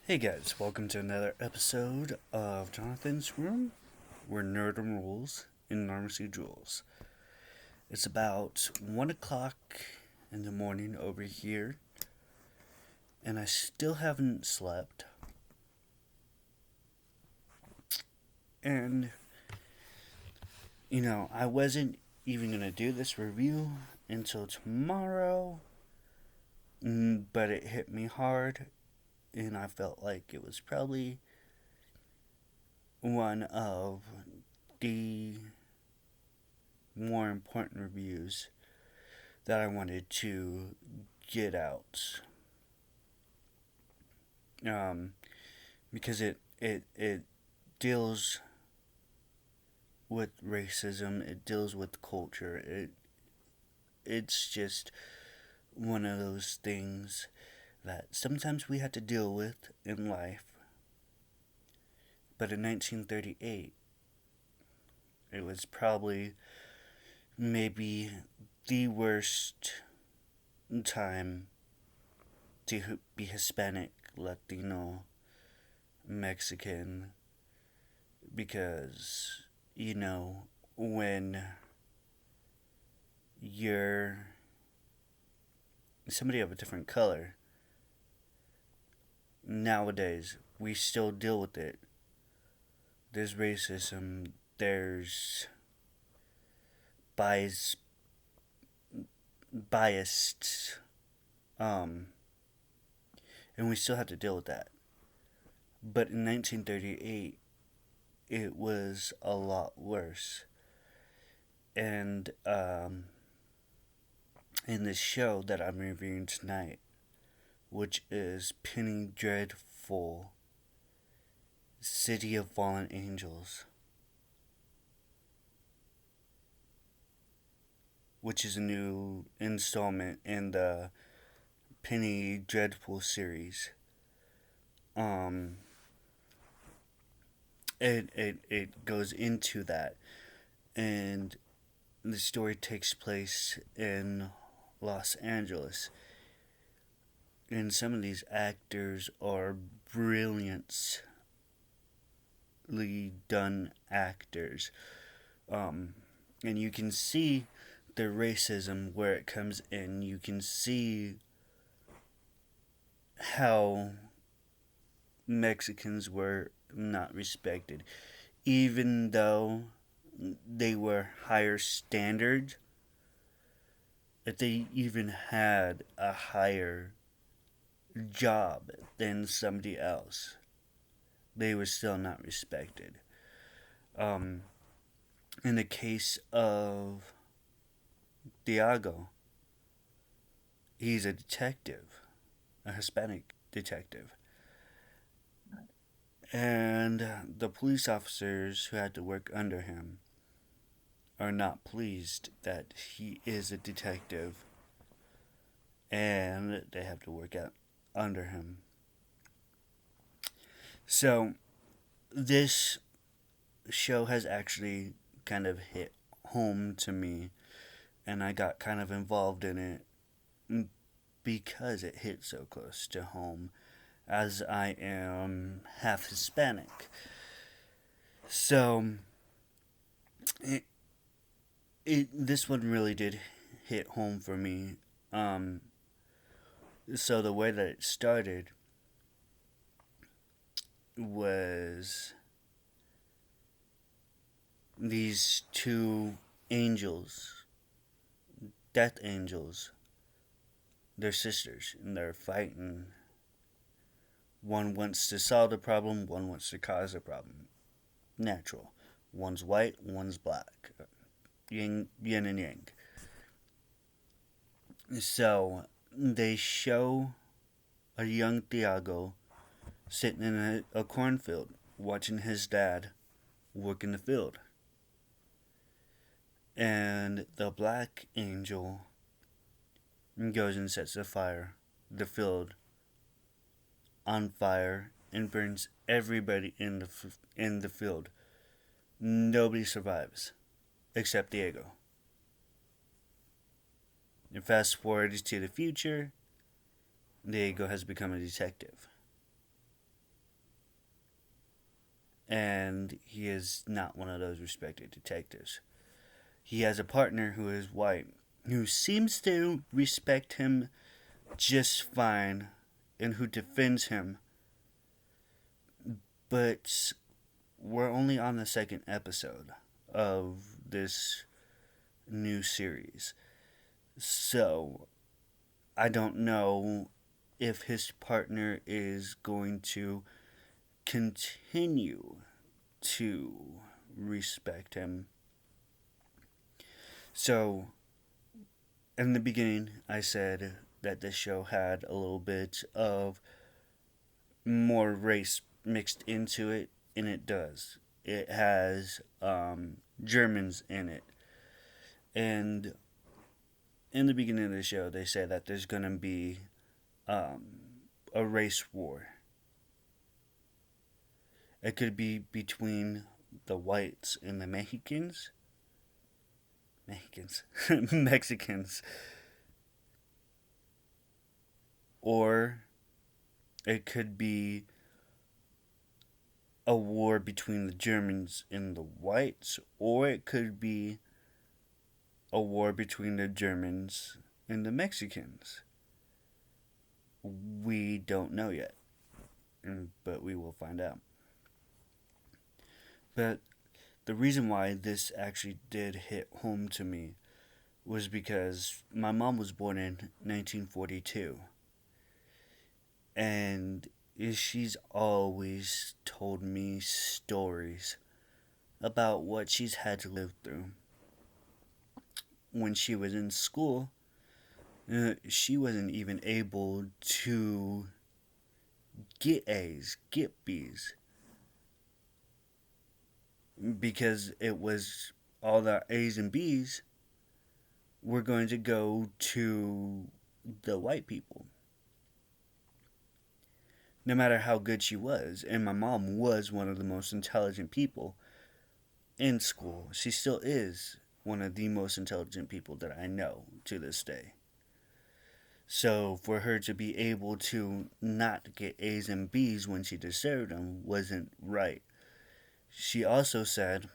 Hey guys, welcome to another episode of Jonathan's Room, where nerdom rules and normalcy jewels. It's about 1 o'clock in the morning over here, and I still haven't slept. And, I wasn't even going to do this review until tomorrow, but it hit me hard, and I felt like it was probably one of the more important reviews that I wanted to get out. Um, because it deals with racism, it deals with culture. It's just one of those things that sometimes we had to deal with in life. But in 1938, it was probably maybe the worst time to be Hispanic, Latino, Mexican, because, when you're somebody of a different color, nowadays we still deal with it. There's racism, there's bias, biased, um, and we still have to deal with that. But in 1938, it was a lot worse. And in this show that I'm reviewing tonight, which is Penny Dreadful City of Fallen Angels, which is a new installment in the Penny Dreadful series. Um, it goes into that, and the story takes place in Los Angeles. And some of these actors are brilliantly done actors. And you can see the racism where it comes in. You can see how Mexicans were not respected. Even though they were higher standard, if they even had a higher job than somebody else, they were still not respected. Um, in the case of Diago, he's a detective, a Hispanic detective. And the police officers who had to work under him are not pleased that he is a detective and they have to work out under him. So, this show has actually kind of hit home to me, and I got kind of involved in it because it hit so close to home, as I am half Hispanic. So, it, this one really did hit home for me. So the way that it started was these two angels, death angels, they're sisters, and they're fighting. One wants to solve the problem, one wants to cause the problem. Natural. One's white, one's black. Yin and yang. So they show a young Thiago sitting in a cornfield watching his dad work in the field. And the black angel goes and sets the field on fire, and burns everybody in the field. Nobody survives except Diego. And fast forward to the future, Diego has become a detective. and he is not one of those respected detectives. He has a partner who is white, who seems to respect him just fine, and who defends him. But we're only on the second episode of this new series. So I don't know if his partner is going to continue to respect him. So, in the beginning, I said that this show had a little bit of more race mixed into it, and it does. It has Germans in it. And in the beginning of the show, they say that there's going to be um, a race war. It could be between the whites and the Mexicans. Mexicans. Or it could be a war between the Germans and the whites, or it could be a war between the Germans and the Mexicans. We don't know yet, but we will find out. But the reason why this actually did hit home to me was because my mom was born in 1942. And she's always told me stories about what she's had to live through. When she was in school, she wasn't even able to get A's, get B's, because it was all the A's and B's were going to go to the white people. No matter how good she was, and my mom was one of the most intelligent people in school. She still is one of the most intelligent people that I know to this day. So for her to be able to not get A's and B's when she deserved them wasn't right. She also said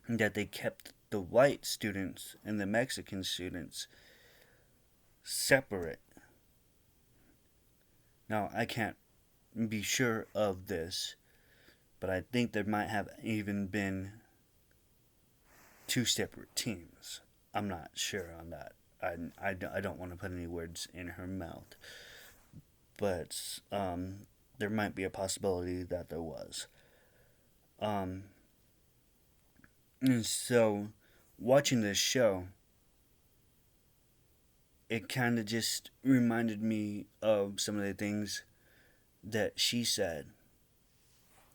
that they kept the white students and the Mexican students separate. Now, I can't be sure of this, but I think there might have even been two separate teams. I'm not sure on that. I don't want to put any words in her mouth, but there might be a possibility that there was. And so, watching this show, it kind of just reminded me of some of the things that she said.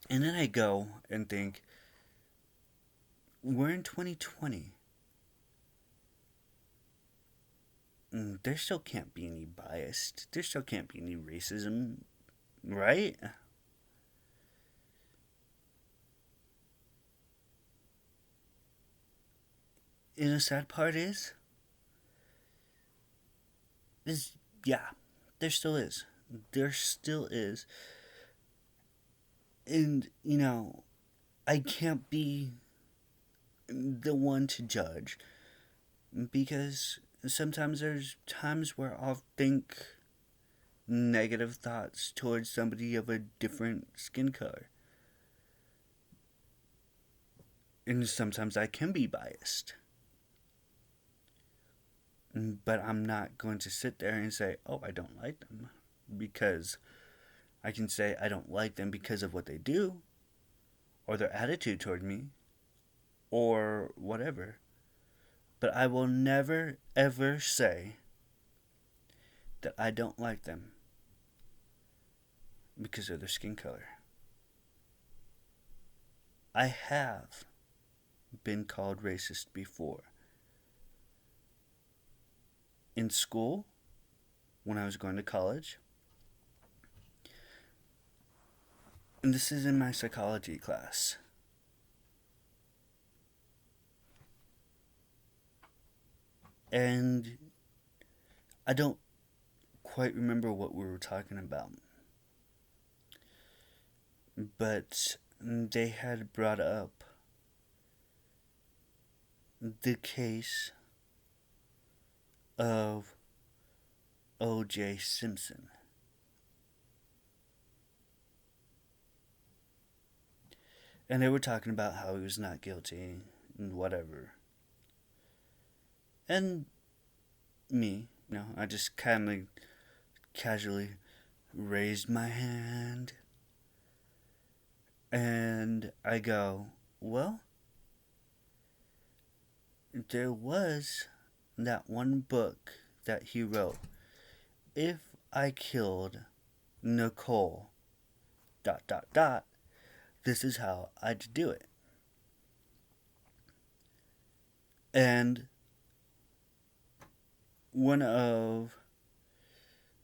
And then I go and think, we're in 2020. There still can't be any bias. There still can't be any racism, right? And the sad part is yeah, there still is. There still is. And, I can't be the one to judge because sometimes there's times where I'll think negative thoughts towards somebody of a different skin color. And sometimes I can be biased. But I'm not going to sit there and say, oh, I don't like them. Because I can say I don't like them because of what they do, or their attitude toward me, or whatever. But I will never, ever say that I don't like them because of their skin color. I have been called racist before. In school, when I was going to college, and this is in my psychology class. And I don't quite remember what we were talking about. But they had brought up the case of O.J. Simpson. And they were talking about how he was not guilty and whatever. And me, I just kind of casually raised my hand and I go, well, there was that one book that he wrote. If I killed Nicole, dot, dot, dot, this is how I'd do it. And one of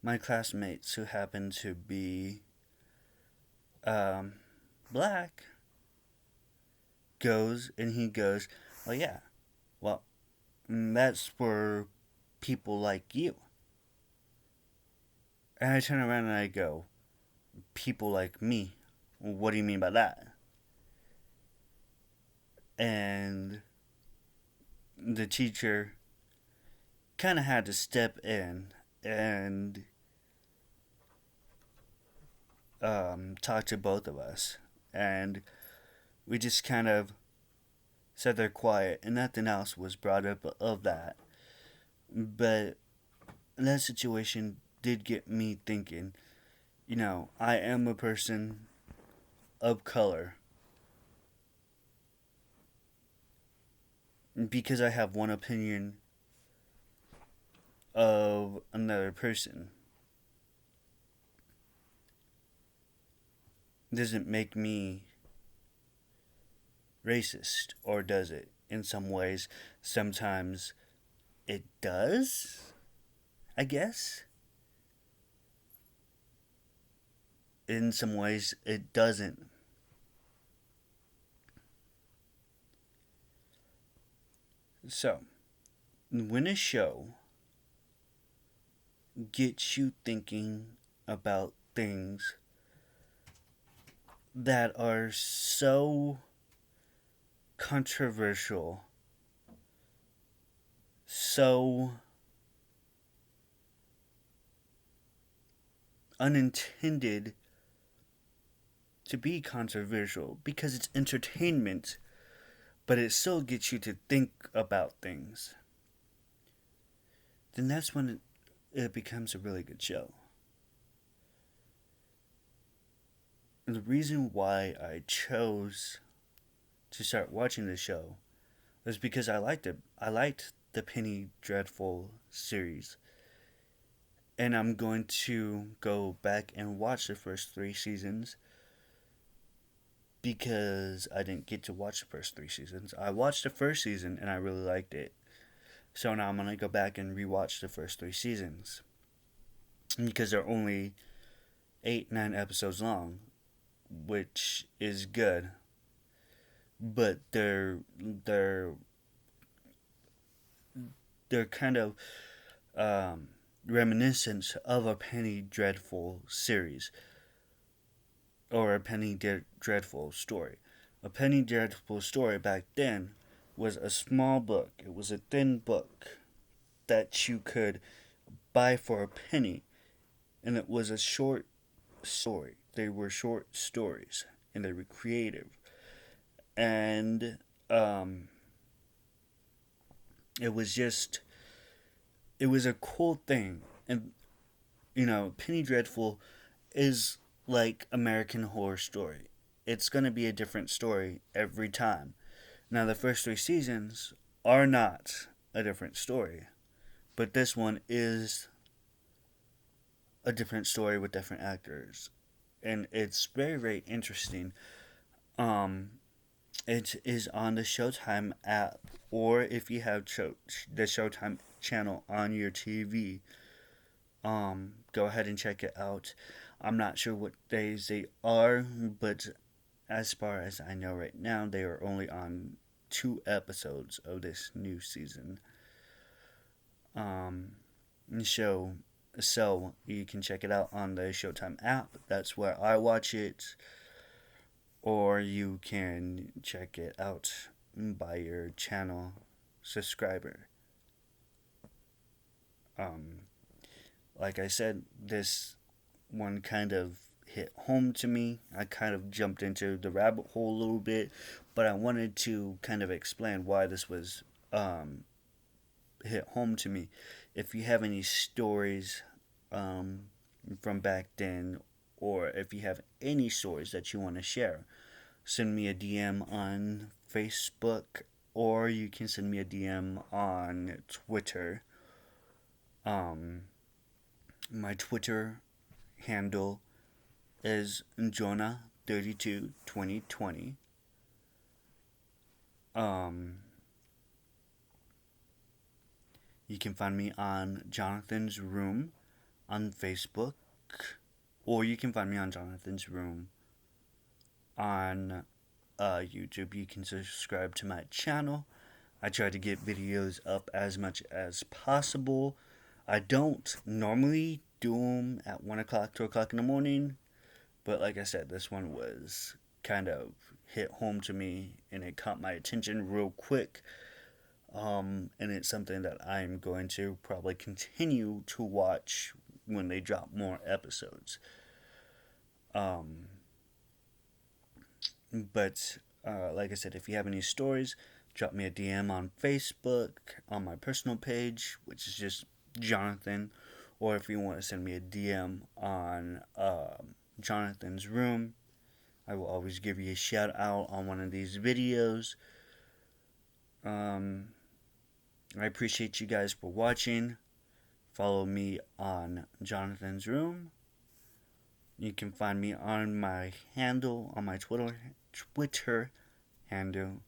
my classmates who happened to be black goes and he goes, well, yeah, well, that's for people like you. And I turn around and I go, people like me? What do you mean by that? And the teacher kind of had to step in and talk to both of us. And we just kind of sat there quiet, and nothing else was brought up of that. But that situation did get me thinking, I am a person of color. Because I have one opinion of another person doesn't make me racist, or does it? In some ways, sometimes it does, I guess. In some ways, it doesn't. So, when a show gets you thinking about things that are so controversial, so unintended to be controversial, because it's entertainment, but it still gets you to think about things, then that's when it becomes a really good show. And the reason why I chose to start watching the show was because I liked it. I liked the Penny Dreadful series. And I'm going to go back and watch the first 3 seasons because I didn't get to watch the first 3 seasons. I watched the first season and I really liked it. So now I'm going to go back and rewatch the first 3 seasons. Because they're only 8-9 episodes long, which is good. But they're kind of reminiscent of a Penny Dreadful series. Or a Penny Dreadful story. A Penny Dreadful story back then was a small book. It was a thin book that you could buy for a penny. And it was a short story. They were short stories. And they were creative. And it was a cool thing. And, Penny Dreadful is like American Horror Story. It's going to be a different story every time. Now, the first 3 seasons are not a different story, but this one is a different story with different actors, and it's very, very interesting. It is on the Showtime app, or if you have the Showtime channel on your TV, go ahead and check it out. I'm not sure what days they are, but as far as I know right now, they are only on 2 episodes of this new season. So you can check it out on the Showtime app. That's where I watch it. or you can check it out by your channel subscriber. Um, like I said, this one kind of hit home to me. I kind of jumped into the rabbit hole a little bit, but I wanted to kind of explain why this was hit home to me. If you have any stories um, from back then, or if you have any stories that you want to share, send me a DM on Facebook, or you can send me a DM on Twitter. Um, my Twitter handle is Jonah32 2020. You can find me on Jonathan's Room on Facebook, or you can find me on Jonathan's Room on YouTube. You can subscribe to my channel. I try to get videos up as much as possible. I don't normally do them at 1 o'clock, 2 o'clock in the morning, but like I said, this one was kind of hit home to me and it caught my attention real quick. And it's something that I'm going to probably continue to watch when they drop more episodes. But like I said, if you have any stories, drop me a DM on Facebook, on my personal page, which is just Jonathan, or if you want to send me a DM on Jonathan's Room, I will always give you a shout out on one of these videos. I appreciate you guys for watching. Follow me on Jonathan's Room. You can find me on my handle, on my Twitter handle,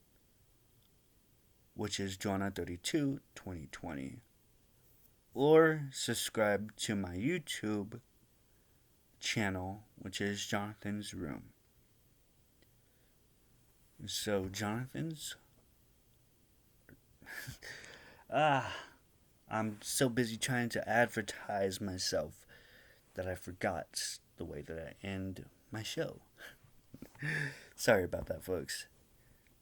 which is Jonah32 2020. Or subscribe to my YouTube channel, which is Jonathan's Room. So, Jonathan's... I'm so busy trying to advertise myself that I forgot the way that I end my show. Sorry about that, folks.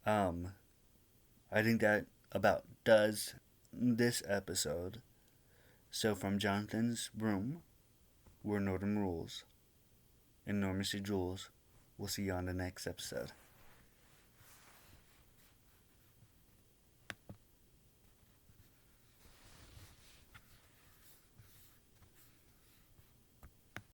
I think that about does this episode. So from Jonathan's Room, we're Northern Rules and Normacy Jules. We'll see you on the next episode.